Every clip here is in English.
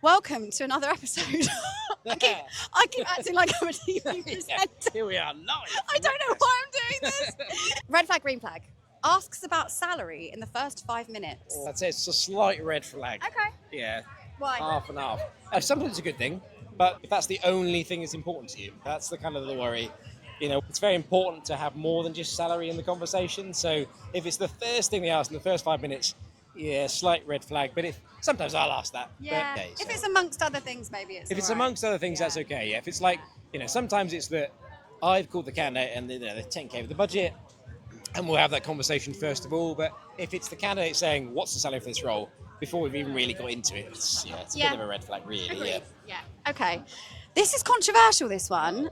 Welcome to another episode. I keep acting like I'm a TV presenter. Here we are live. I don't know why I'm doing this. Red flag, green flag. Asks about salary in the first 5 minutes. I'd say it's a slight red flag. Okay. Yeah, Why? half and half. Sometimes it's a good thing, but if that's the only thing that's important to you, that's the kind of the worry. You know, it's very important to have more than just salary in the conversation. So if it's the first thing they ask in the first 5 minutes, yeah, slight red flag. But if sometimes I'll ask that. Yeah. But, If it's amongst other things, maybe it's if it's all right. amongst other things, that's okay. Yeah. If it's like, sometimes it's that I've called the candidate and they're 10K with the budget, and we'll have that conversation first of all. But if it's the candidate saying, what's the salary for this role, before we've even really got into it, it's a bit of a red flag, really. Agreed. Yeah. Okay. This is controversial, this one.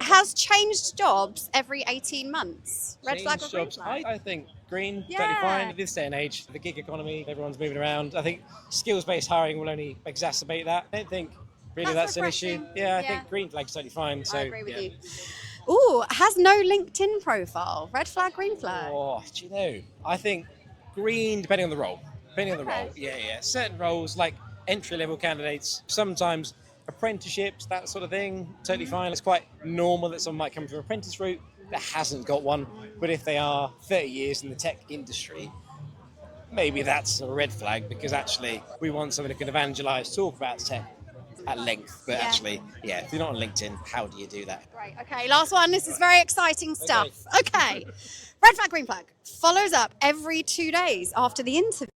Has changed jobs every 18 months. Red flag or Change green jobs. flag? I think green, totally Yeah. fine. In this day and age, the gig economy, everyone's moving around. I think skills-based hiring will only exacerbate that. I don't think really that's an issue. refreshing. Yeah, I Yeah. think green flag's totally fine. So, I agree with yeah. you. Ooh, has no LinkedIn profile. Red flag, green flag. Oh, do you know? I think green, depending on the role. Depending on the Okay. role. Yeah. Certain roles, like entry-level candidates, sometimes apprenticeships, that sort of thing, totally fine. It's quite normal that someone might come from an apprentice route that hasn't got one. But if they are 30 years in the tech industry, maybe that's a red flag, because actually we want someone who can evangelise, talk about tech at length. But Yeah. actually, if you're not on LinkedIn, how do you do that? Great. Okay, last one. This is very exciting stuff. Okay. Red flag, green flag. Follows up every 2 days after the interview.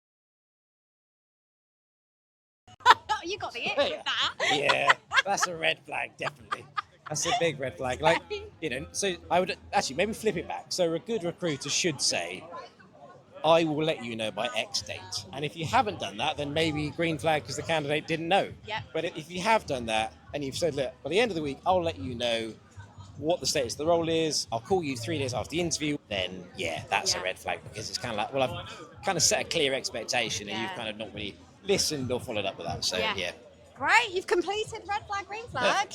You got the it with that. Yeah, that's a red flag, definitely. That's a big red flag. Like, so I would actually maybe flip it back. So a good recruiter should say, I will let you know by X date. And if you haven't done that, then maybe green flag because the candidate didn't know. Yep. But if you have done that and you've said, look, by the end of the week, I'll let you know what the status of the role is. I'll call you 3 days after the interview. Then, that's a red flag, because it's kind of like, well, I've kind of set a clear expectation and you've kind of not really listened or followed up with that. So, Great. You've completed red flag, green flag.